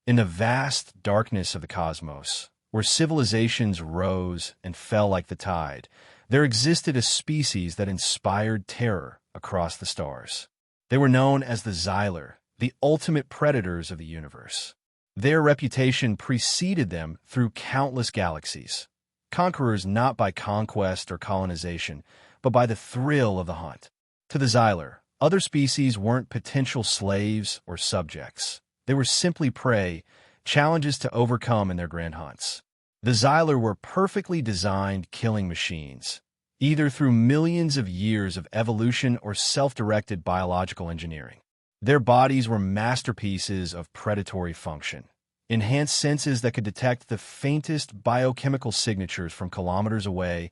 In the vast darkness of the cosmos, where civilizations rose and fell like the tide, there existed a species that inspired terror across the stars. They were known as the Xylar, the ultimate predators of the universe. Their reputation preceded them through countless galaxies, conquerors not by conquest or colonization, but by the thrill of the hunt. To the Xylar, other species weren't potential slaves or subjects. They were simply prey, challenges to overcome in their grand hunts. The Xylar were perfectly designed killing machines, either through millions of years of evolution or self-directed biological engineering. Their bodies were masterpieces of predatory function, enhanced senses that could detect the faintest biochemical signatures from kilometers away,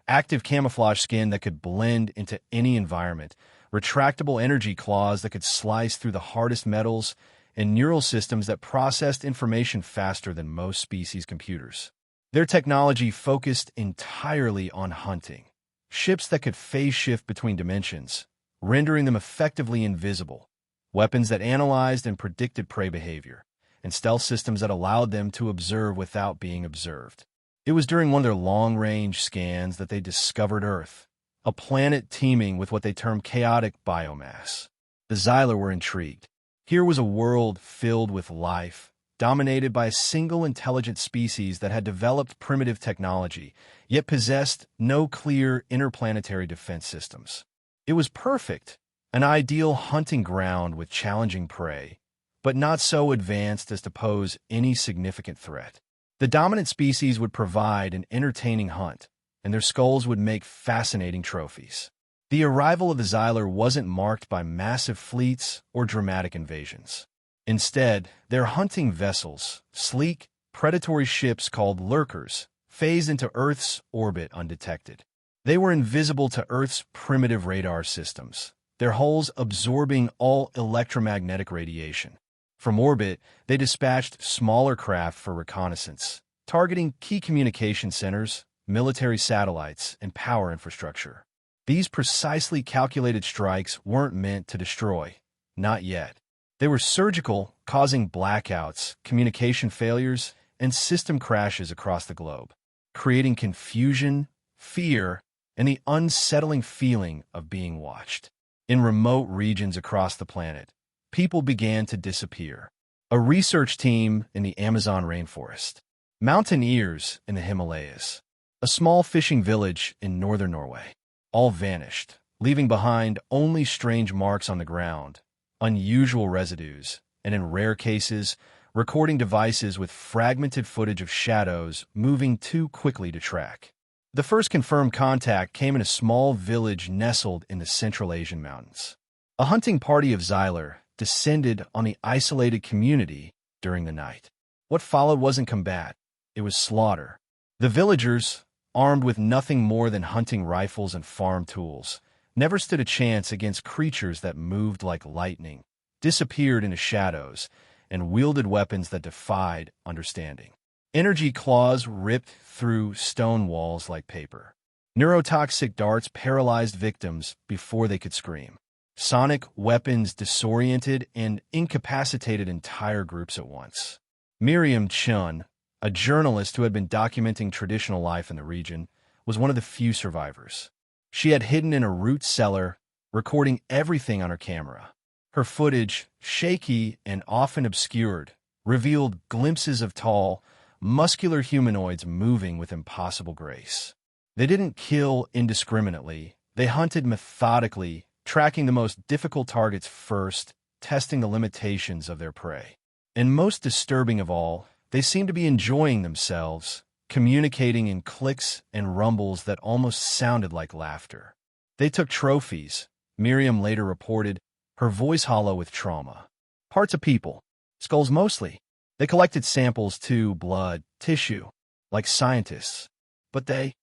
active camouflage skin that could blend into any environment, retractable energy claws that could slice through the hardest metals, and neural systems that processed information faster than most species' computers. Their technology focused entirely on hunting. Ships that could phase shift between dimensions, rendering them effectively invisible, weapons that analyzed and predicted prey behavior, and stealth systems that allowed them to observe without being observed. It was during one of their long-range scans that they discovered Earth, a planet teeming with what they termed chaotic biomass. The Xylar were intrigued. Here was a world filled with life, dominated by a single intelligent species that had developed primitive technology, yet possessed no clear interplanetary defense systems. It was perfect, an ideal hunting ground with challenging prey, but not so advanced as to pose any significant threat. The dominant species would provide an entertaining hunt, and their skulls would make fascinating trophies. The arrival of the Xylar wasn't marked by massive fleets or dramatic invasions. Instead, their hunting vessels, sleek, predatory ships called lurkers, phased into Earth's orbit undetected. They were invisible to Earth's primitive radar systems, their hulls absorbing all electromagnetic radiation. From orbit, they dispatched smaller craft for reconnaissance, targeting key communication centers, military satellites, and power infrastructure. These precisely calculated strikes weren't meant to destroy, not yet. They were surgical, causing blackouts, communication failures, and system crashes across the globe, creating confusion, fear, and the unsettling feeling of being watched. In remote regions across the planet, people began to disappear. A research team in the Amazon rainforest, mountaineers in the Himalayas, a small fishing village in northern Norway. All vanished, leaving behind only strange marks on the ground, unusual residues, and in rare cases, recording devices with fragmented footage of shadows moving too quickly to track. The first confirmed contact came in a small village nestled in the Central Asian mountains. A hunting party of Xylar descended on the isolated community during the night. What followed wasn't combat, it was slaughter. The villagers, armed with nothing more than hunting rifles and farm tools, never stood a chance against creatures that moved like lightning, disappeared into shadows, and wielded weapons that defied understanding. Energy claws ripped through stone walls like paper. Neurotoxic darts paralyzed victims before they could scream. Sonic weapons disoriented and incapacitated entire groups at once. Miriam Chun, a journalist who had been documenting traditional life in the region, was one of the few survivors. She had hidden in a root cellar, recording everything on her camera. Her footage, shaky and often obscured, revealed glimpses of tall, muscular humanoids moving with impossible grace. They didn't kill indiscriminately. They hunted methodically, tracking the most difficult targets first, testing the limitations of their prey. And most disturbing of all, they seemed to be enjoying themselves, communicating in clicks and rumbles that almost sounded like laughter. They took trophies, Miriam later reported, her voice hollow with trauma. Parts of people, skulls mostly. They collected samples too, blood, tissue, like scientists. But they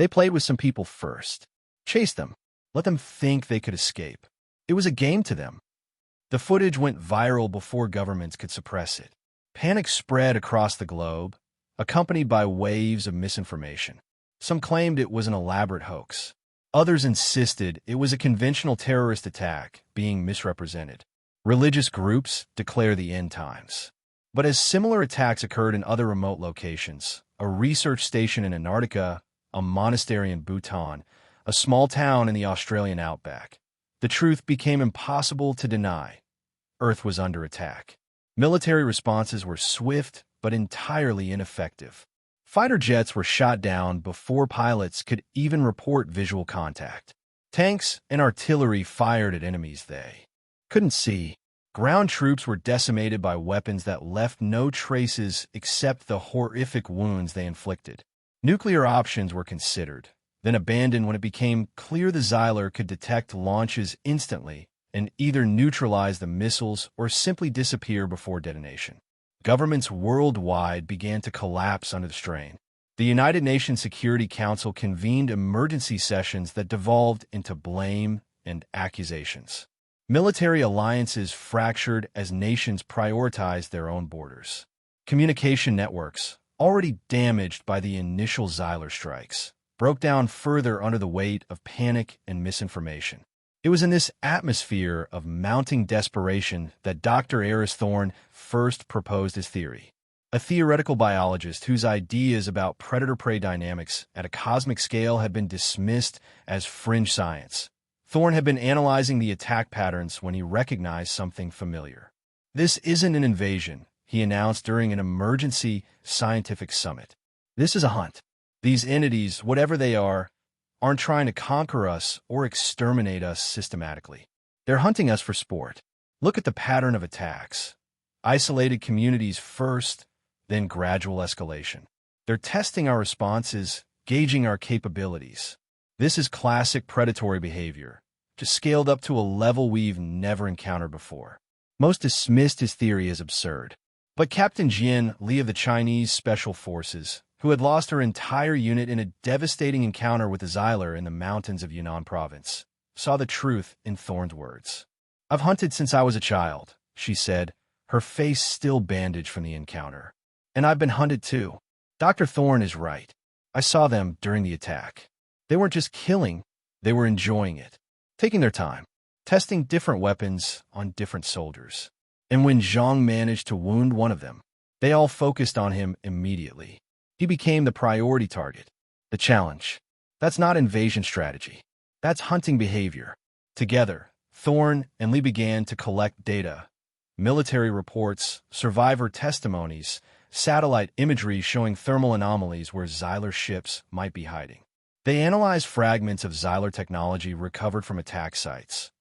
played with some people first. Chased them. Let them think they could escape. It was a game to them. The footage went viral before governments could suppress it. Panic spread across the globe, accompanied by waves of misinformation. Some claimed it was an elaborate hoax. Others insisted it was a conventional terrorist attack being misrepresented. Religious groups declare the end times. But as similar attacks occurred in other remote locations, a research station in Antarctica, a monastery in Bhutan, a small town in the Australian outback, the truth became impossible to deny. Earth was under attack. Military responses were swift but entirely ineffective. Fighter jets were shot down before pilots could even report visual contact. Tanks and artillery fired at enemies they couldn't see. Ground troops were decimated by weapons that left no traces except the horrific wounds they inflicted. Nuclear options were considered, then abandoned when it became clear the Xylar could detect launches instantly and either neutralize the missiles or simply disappear before detonation. Governments worldwide began to collapse under the strain. The United Nations Security Council convened emergency sessions that devolved into blame and accusations. Military alliances fractured as nations prioritized their own borders. Communication networks, already damaged by the initial Xylar strikes, broke down further under the weight of panic and misinformation. It was in this atmosphere of mounting desperation that Dr. Eris Thorne first proposed his theory. A theoretical biologist whose ideas about predator-prey dynamics at a cosmic scale had been dismissed as fringe science, Thorne had been analyzing the attack patterns when he recognized something familiar. "This isn't an invasion," he announced during an emergency scientific summit. "This is a hunt. These entities, whatever they are, aren't trying to conquer us or exterminate us systematically. They're hunting us for sport. Look at the pattern of attacks. Isolated communities first, then gradual escalation. They're testing our responses, gauging our capabilities. This is classic predatory behavior, just scaled up to a level we've never encountered before." Most dismissed his theory as absurd. But Captain Jian Li of the Chinese Special Forces, who had lost her entire unit in a devastating encounter with the Xylar in the mountains of Yunnan province, saw the truth in Thorne's words. "I've hunted since I was a child," she said, her face still bandaged from the encounter. "And I've been hunted too." Dr. Thorne is right. I saw them during the attack. They weren't just killing, they were enjoying it, taking their time, testing different weapons on different soldiers. And when Zhang managed to wound one of them, they all focused on him immediately. He became the priority target, the challenge. That's not invasion strategy. That's hunting behavior. Together, Thorne and Li began to collect data, military reports, survivor testimonies, satellite imagery showing thermal anomalies where Xylar ships might be hiding. They analyzed fragments of Xylar technology recovered from attack sites.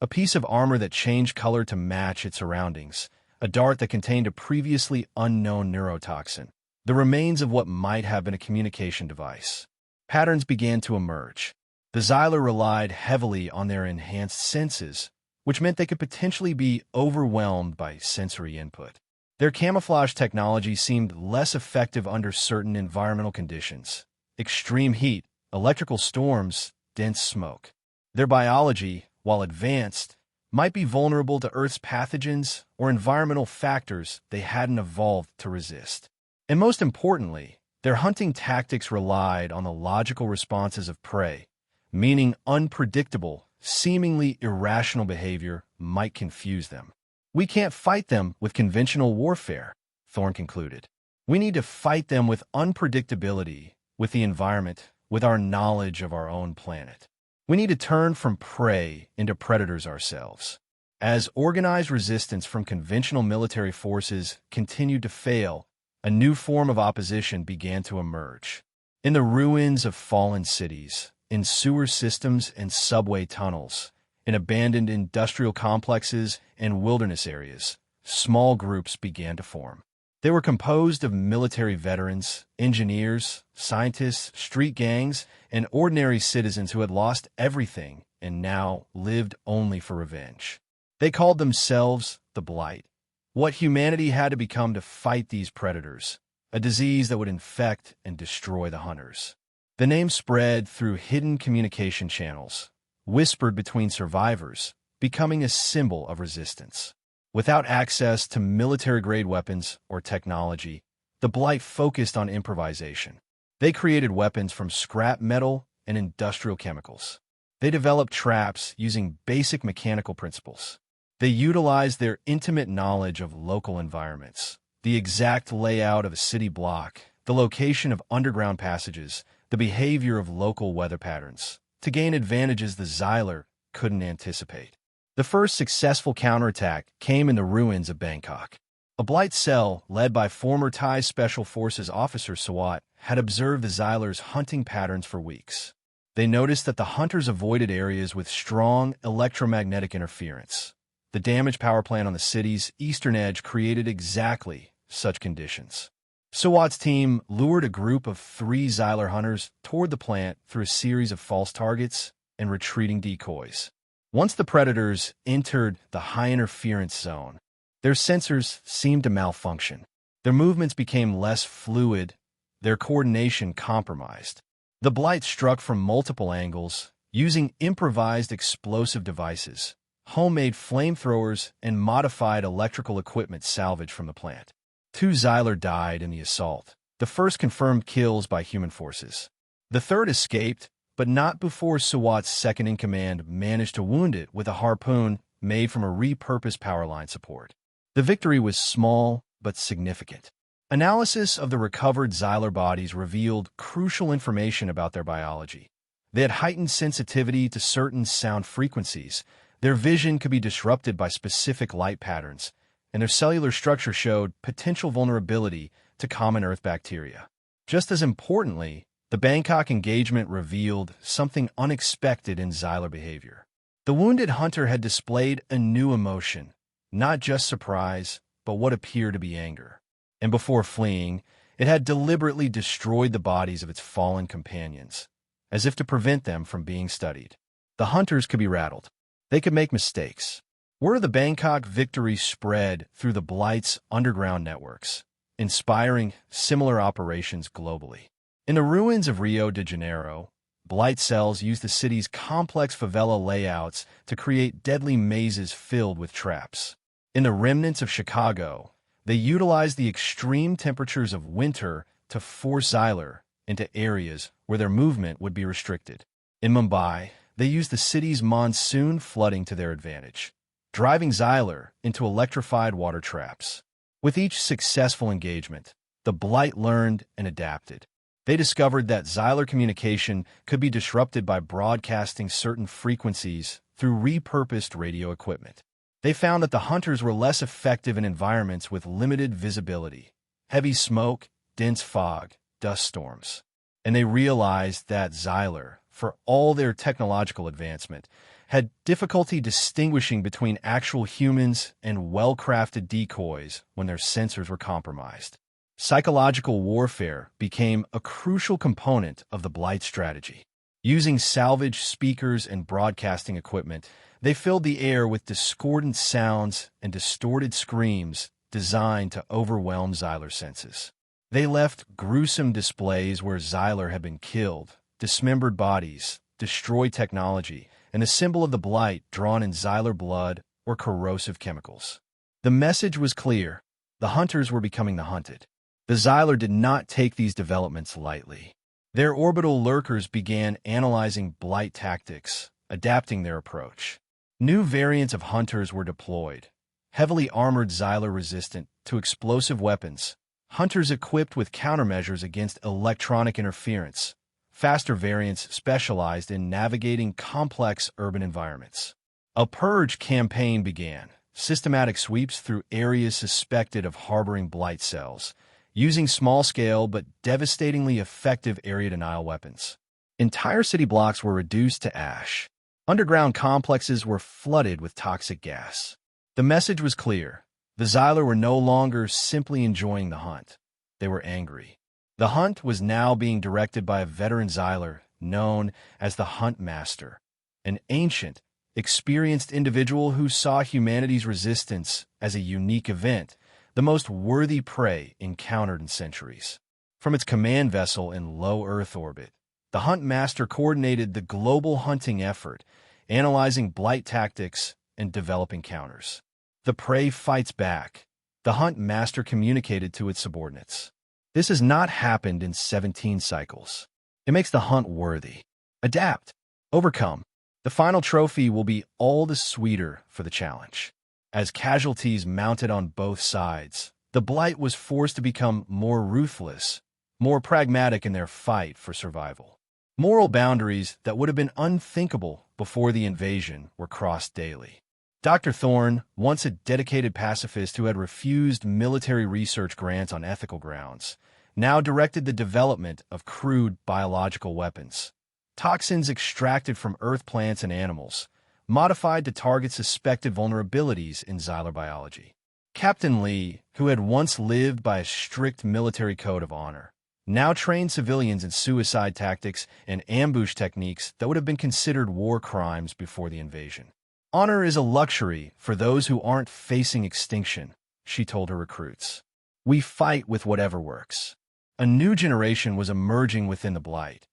A piece of armor that changed color to match its surroundings, a dart that contained a previously unknown neurotoxin, the remains of what might have been a communication device. Patterns began to emerge. The Xylar relied heavily on their enhanced senses, which meant they could potentially be overwhelmed by sensory input. Their camouflage technology seemed less effective under certain environmental conditions: extreme heat, electrical storms, dense smoke. Their biology, while advanced, might be vulnerable to Earth's pathogens or environmental factors they hadn't evolved to resist. And most importantly, their hunting tactics relied on the logical responses of prey, meaning unpredictable, seemingly irrational behavior might confuse them. "We can't fight them with conventional warfare," Thorne concluded. "We need to fight them with unpredictability, with the environment, with our knowledge of our own planet. We need to turn from prey into predators ourselves." As organized resistance from conventional military forces continued to fail, a new form of opposition began to emerge. In the ruins of fallen cities, in sewer systems and subway tunnels, in abandoned industrial complexes and wilderness areas, small groups began to form. They were composed of military veterans, engineers, scientists, street gangs, and ordinary citizens who had lost everything and now lived only for revenge. They called themselves the Blight. What humanity had to become to fight these predators, a disease that would infect and destroy the hunters. The name spread through hidden communication channels, whispered between survivors, becoming a symbol of resistance. Without access to military-grade weapons or technology, the Blight focused on improvisation. They created weapons from scrap metal and industrial chemicals. They developed traps using basic mechanical principles. They utilized their intimate knowledge of local environments, The exact layout of a city block, the location of underground passages, the behavior of local weather patterns, to gain advantages the Xylar couldn't anticipate. The first successful counterattack came in the ruins of Bangkok. A Blight cell, led by former Thai Special Forces officer Sawat, had observed the Xylar's hunting patterns for weeks. They noticed that the hunters avoided areas with strong electromagnetic interference. The damaged power plant on the city's eastern edge created exactly such conditions. Sawat's team lured a group of 3 Xylar hunters toward the plant through a series of false targets and retreating decoys. Once the predators entered the high-interference zone, their sensors seemed to malfunction. Their movements became less fluid, their coordination compromised. The Blight struck from multiple angles, using improvised explosive devices, homemade flamethrowers, and modified electrical equipment salvaged from the plant. 2 Xylar died in the assault, the first confirmed kills by human forces. The third escaped, but not before Sawat's second-in-command managed to wound it with a harpoon made from a repurposed power line support. The victory was small but significant. Analysis of the recovered Xylar bodies revealed crucial information about their biology. They had heightened sensitivity to certain sound frequencies, their vision could be disrupted by specific light patterns, and their cellular structure showed potential vulnerability to common Earth bacteria. Just as importantly, the Bangkok engagement revealed something unexpected in Xylar behavior. The wounded hunter had displayed a new emotion, not just surprise, but what appeared to be anger. And before fleeing, it had deliberately destroyed the bodies of its fallen companions, as if to prevent them from being studied. The hunters could be rattled. They could make mistakes. Word of the Bangkok victory spread through the Blight's underground networks, inspiring similar operations globally. In the ruins of Rio de Janeiro, Blight cells used the city's complex favela layouts to create deadly mazes filled with traps. In the remnants of Chicago, they utilized the extreme temperatures of winter to force Xylar into areas where their movement would be restricted. In Mumbai, they used the city's monsoon flooding to their advantage, driving Xylar into electrified water traps. With each successful engagement, the Blight learned and adapted. They discovered that Xylar communication could be disrupted by broadcasting certain frequencies through repurposed radio equipment. They found that the hunters were less effective in environments with limited visibility, heavy smoke, dense fog, dust storms. And they realized that Xylar, for all their technological advancement, had difficulty distinguishing between actual humans and well-crafted decoys when their sensors were compromised. Psychological warfare became a crucial component of the Blight strategy. Using salvaged speakers and broadcasting equipment, they filled the air with discordant sounds and distorted screams designed to overwhelm Xylar's senses. They left gruesome displays where Xylar had been killed, dismembered bodies, destroyed technology, and a symbol of the Blight drawn in Xylar blood or corrosive chemicals. The message was clear. The hunters were becoming the hunted. The Xylar did not take these developments lightly. Their orbital lurkers began analyzing Blight tactics, adapting their approach. New variants of hunters were deployed, heavily armored Xylar resistant to explosive weapons, hunters equipped with countermeasures against electronic interference, faster variants specialized in navigating complex urban environments. A purge campaign began, systematic sweeps through areas suspected of harboring Blight cells, using small-scale but devastatingly effective area-denial weapons. Entire city blocks were reduced to ash. Underground complexes were flooded with toxic gas. The message was clear. The Xylar were no longer simply enjoying the hunt. They were angry. The hunt was now being directed by a veteran Xylar known as the Hunt Master, an ancient, experienced individual who saw humanity's resistance as a unique event, the most worthy prey encountered in centuries. From its command vessel in low Earth orbit, the Hunt Master coordinated the global hunting effort, analyzing Blight tactics and developing counters. The prey fights back. The Hunt Master communicated to its subordinates. This has not happened in 17 cycles. It makes the hunt worthy. Adapt. Overcome. The final trophy will be all the sweeter for the challenge. As casualties mounted on both sides, The Blight was forced to become more ruthless, more pragmatic in their fight for survival. Moral boundaries that would have been unthinkable before the invasion were crossed daily. Dr. Thorne, once a dedicated pacifist who had refused military research grants on ethical grounds, now directed the development of crude biological weapons. Toxins extracted from earth plants and animals, modified to target suspected vulnerabilities in Xylar biology. Captain Lee, who had once lived by a strict military code of honor, now trained civilians in suicide tactics and ambush techniques that would have been considered war crimes before the invasion. Honor is a luxury for those who aren't facing extinction, she told her recruits. We fight with whatever works. A new generation was emerging within the Blight.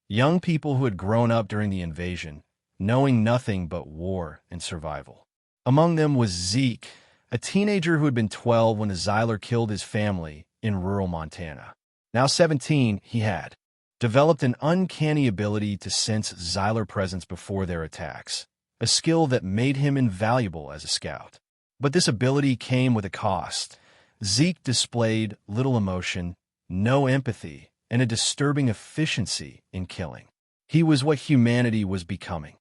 Young people who had grown up during the invasion, knowing nothing but war and survival. Among them was Zeke, a teenager who had been 12 when the Xylar killed his family in rural Montana. Now 17, he had developed an uncanny ability to sense Xylar presence before their attacks, a skill that made him invaluable as a scout. But this ability came with a cost. Zeke displayed little emotion, no empathy, and a disturbing efficiency in killing. He was what humanity was becoming,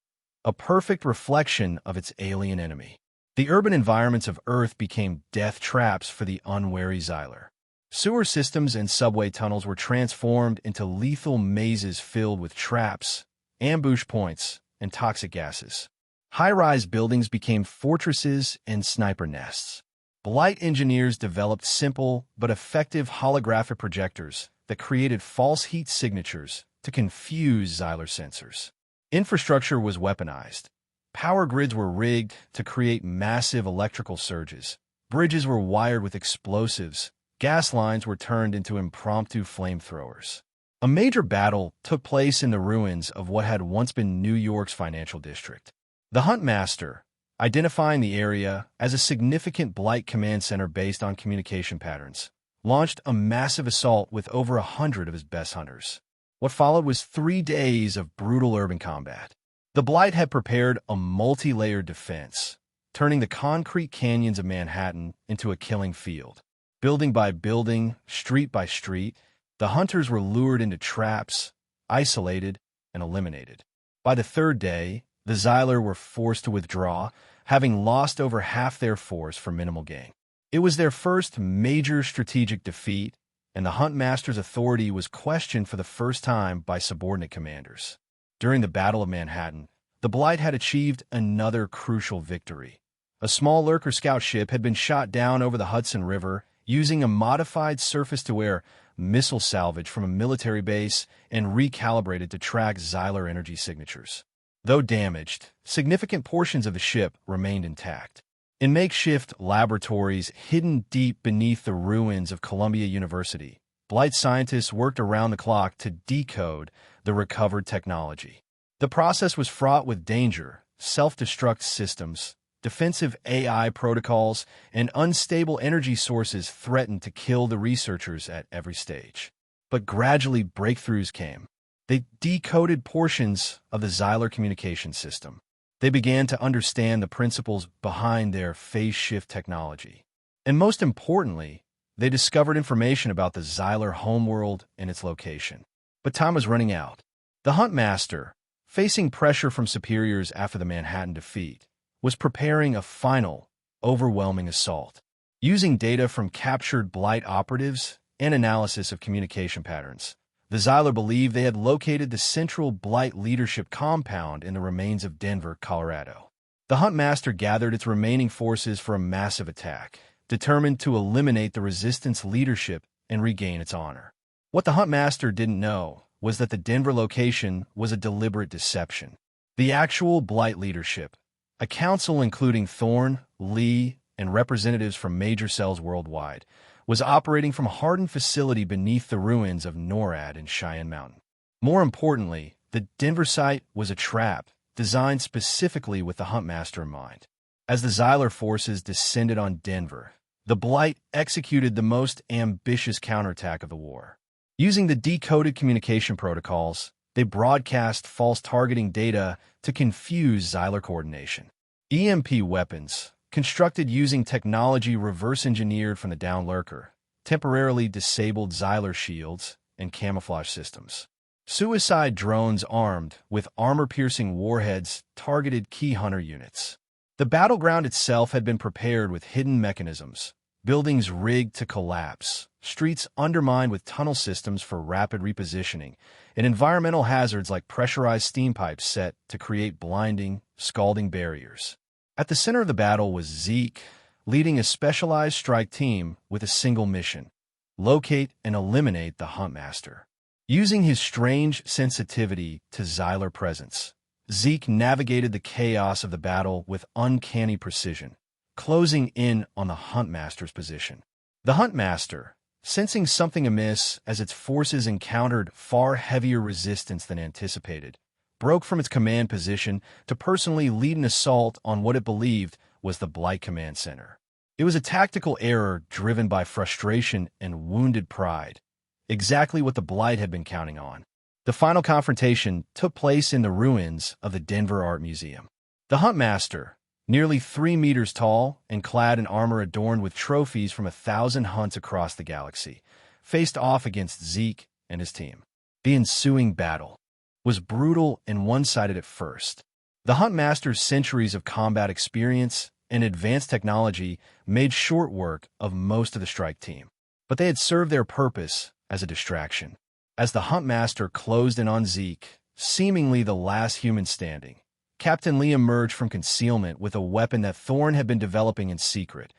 a perfect reflection of its alien enemy. The urban environments of Earth became death traps for the unwary Xylar. Sewer systems and subway tunnels were transformed into lethal mazes filled with traps, ambush points, and toxic gases. High-rise buildings became fortresses and sniper nests. Blight engineers developed simple but effective holographic projectors that created false heat signatures to confuse Xylar sensors. Infrastructure was weaponized. Power grids were rigged to create massive electrical surges. Bridges were wired with explosives. Gas lines were turned into impromptu flamethrowers. A major battle took place in the ruins of what had once been New York's financial district. The Huntmaster, identifying the area as a significant Blight command center based on communication patterns, launched a massive assault with over 100 of his best hunters. What followed was 3 days of brutal urban combat. The Blight had prepared a multi-layered defense, turning the concrete canyons of Manhattan into a killing field. Building by building, street by street, the hunters were lured into traps, isolated, and eliminated. By the 3rd day, the Xylar were forced to withdraw, having lost over half their force for minimal gain. It was their first major strategic defeat, and the Huntmaster's authority was questioned for the first time by subordinate commanders. During the Battle of Manhattan, the Blight had achieved another crucial victory. A small lurker scout ship had been shot down over the Hudson River using a modified surface-to-air missile salvage from a military base and recalibrated to track Xylar energy signatures. Though damaged, significant portions of the ship remained intact. In makeshift laboratories hidden deep beneath the ruins of Columbia University, Blight scientists worked around the clock to decode the recovered technology. The process was fraught with danger, self-destruct systems, defensive AI protocols, and unstable energy sources threatened to kill the researchers at every stage. But gradually breakthroughs came. They decoded portions of the Xylar communication system. They began to understand the principles behind their phase shift technology. And most importantly, they discovered information about the Xylar homeworld and its location. But time was running out. The Huntmaster, facing pressure from superiors after the Manhattan defeat, was preparing a final, overwhelming assault. Using data from captured Blight operatives and analysis of communication patterns, the Xylar believed they had located the central Blight leadership compound in the remains of Denver, Colorado. The Huntmaster gathered its remaining forces for a massive attack, determined to eliminate the Resistance leadership and regain its honor. What the Huntmaster didn't know was that the Denver location was a deliberate deception. The actual Blight leadership, a council including Thorne, Lee, and representatives from major cells worldwide, was operating from a hardened facility beneath the ruins of NORAD in Cheyenne Mountain. More importantly, the Denver site was a trap designed specifically with the Huntmaster in mind. As the Xylar forces descended on Denver, the Blight executed the most ambitious counterattack of the war. Using the decoded communication protocols, they broadcast false targeting data to confuse Xylar coordination. EMP weapons, constructed using technology reverse-engineered from the down lurker, temporarily disabled Xylar shields, and camouflage systems. Suicide drones armed with armor-piercing warheads targeted key hunter units. The battleground itself had been prepared with hidden mechanisms, buildings rigged to collapse, streets undermined with tunnel systems for rapid repositioning, and environmental hazards like pressurized steam pipes set to create blinding, scalding barriers. At the center of the battle was Zeke, leading a specialized strike team with a single mission: locate and eliminate the Huntmaster. Using his strange sensitivity to Xylar presence, Zeke navigated the chaos of the battle with uncanny precision, closing in on the Huntmaster's position. The Huntmaster, sensing something amiss as its forces encountered far heavier resistance than anticipated, broke from its command position to personally lead an assault on what it believed was the Blight Command Center. It was a tactical error driven by frustration and wounded pride, exactly what the Blight had been counting on. The final confrontation took place in the ruins of the Denver Art Museum. The Huntmaster, nearly 3 meters tall and clad in armor adorned with trophies from 1,000 hunts across the galaxy, faced off against Zeke and his team. The ensuing battle was brutal and one-sided at first. The Huntmaster's centuries of combat experience and advanced technology made short work of most of the strike team, but they had served their purpose as a distraction. As the Huntmaster closed in on Zeke, seemingly the last human standing, Captain Lee emerged from concealment with a weapon that Thorn had been developing in secret,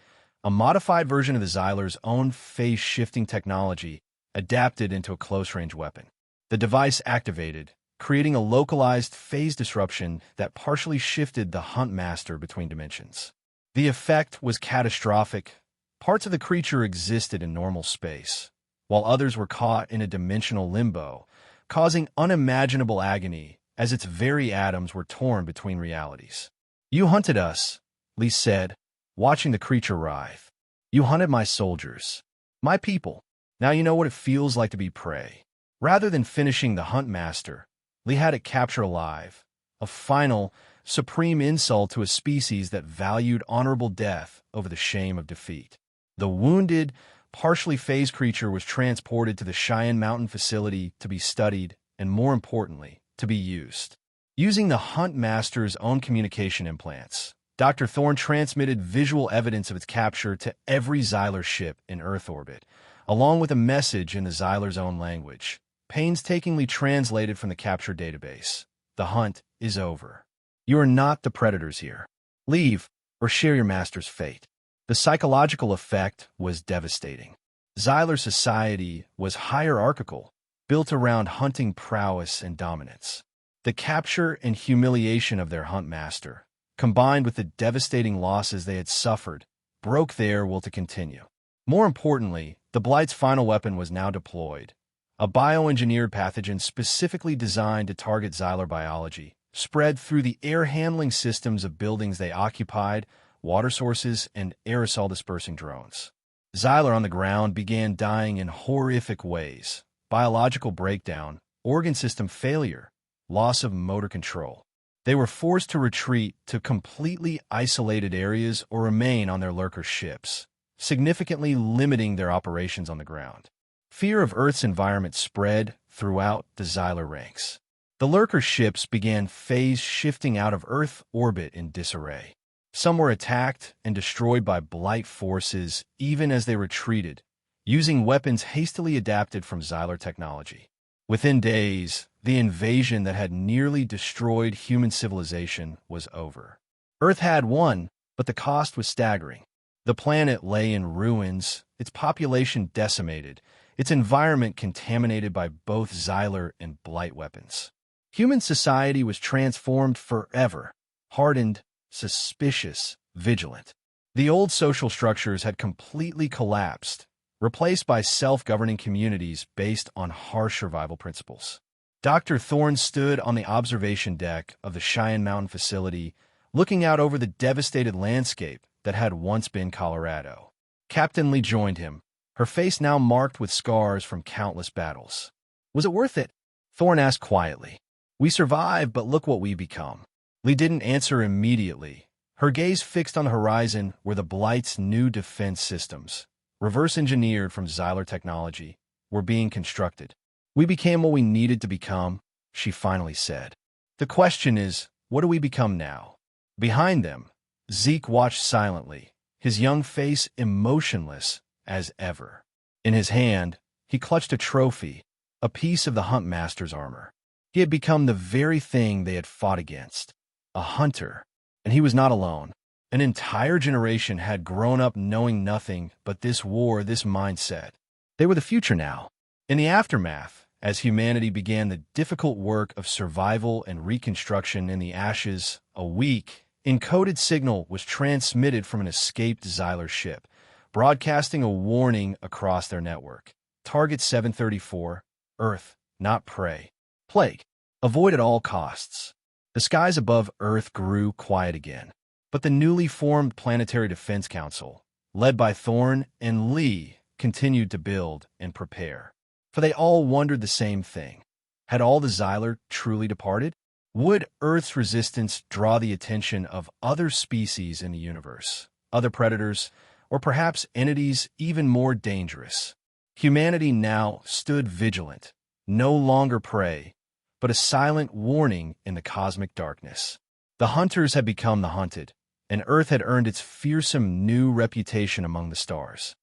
a modified version of the Xylar's own phase-shifting technology adapted into a close-range weapon. The device activated, creating a localized phase disruption that partially shifted the Huntmaster between dimensions. The effect was catastrophic. Parts of the creature existed in normal space, while others were caught in a dimensional limbo, causing unimaginable agony as its very atoms were torn between realities. "You hunted us," Lee said, watching the creature writhe. "You hunted my soldiers, my people. Now you know what it feels like to be prey." Rather than finishing the Huntmaster, Lee had it captured alive, a final, supreme insult to a species that valued honorable death over the shame of defeat. The wounded, partially phased creature was transported to the Cheyenne Mountain facility to be studied and, more importantly, to be used. Using the Huntmaster's own communication implants, Dr. Thorne transmitted visual evidence of its capture to every Xylar ship in Earth orbit, along with a message in the Xylar's own language, painstakingly translated from the capture database. "The hunt is over. You are not the predators here. Leave or share your master's fate." The psychological effect was devastating. Xylar society was hierarchical, built around hunting prowess and dominance. The capture and humiliation of their Huntmaster, combined with the devastating losses they had suffered, broke their will to continue. More importantly, the Blight's final weapon was now deployed, a bioengineered pathogen specifically designed to target Xylar biology, spread through the air-handling systems of buildings they occupied, water sources, and aerosol-dispersing drones. Xylar on the ground began dying in horrific ways: biological breakdown, organ system failure, loss of motor control. They were forced to retreat to completely isolated areas or remain on their lurker ships, significantly limiting their operations on the ground. Fear of Earth's environment spread throughout the Xylar ranks. The lurker ships began phase shifting out of Earth orbit in disarray. Some were attacked and destroyed by Blight forces even as they retreated, using weapons hastily adapted from Xylar technology. Within days, the invasion that had nearly destroyed human civilization was over. Earth had won, but the cost was staggering. The planet lay in ruins, its population decimated, its environment contaminated by both Xylar and Blight weapons. Human society was transformed forever, hardened, suspicious, vigilant. The old social structures had completely collapsed, replaced by self-governing communities based on harsh survival principles. Dr. Thorne stood on the observation deck of the Cheyenne Mountain facility, looking out over the devastated landscape that had once been Colorado. Captain Lee joined him, her face now marked with scars from countless battles. "Was it worth it?" Thorne asked quietly. "We survived, but look what we've become." Lee didn't answer immediately, Her gaze fixed on the horizon where the Blight's new defense systems, reverse-engineered from Xyler technology, were being constructed. "We became what we needed to become," she finally said. "The question is, what do we become now?" Behind them, Zeke watched silently, his young face emotionless as ever. In his hand, he clutched a trophy, a piece of the Huntmaster's armor. He had become the very thing they had fought against, a hunter. And he was not alone. An entire generation had grown up knowing nothing but this war, this mindset. They were the future now. In the aftermath, as humanity began the difficult work of survival and reconstruction in the ashes, a weak, encoded signal was transmitted from an escaped Xyler ship, broadcasting a warning across their network. Target 734, Earth, not prey. Plague. Avoid at all costs. The skies above Earth grew quiet again, but the newly formed Planetary Defense Council, led by Thorne and Lee, continued to build and prepare. For they all wondered the same thing. Had all the Xyler truly departed? Would Earth's resistance draw the attention of other species in the universe, other predators, or perhaps entities even more dangerous? Humanity now stood vigilant, no longer prey, but a silent warning in the cosmic darkness. The hunters had become the hunted, and Earth had earned its fearsome new reputation among the stars.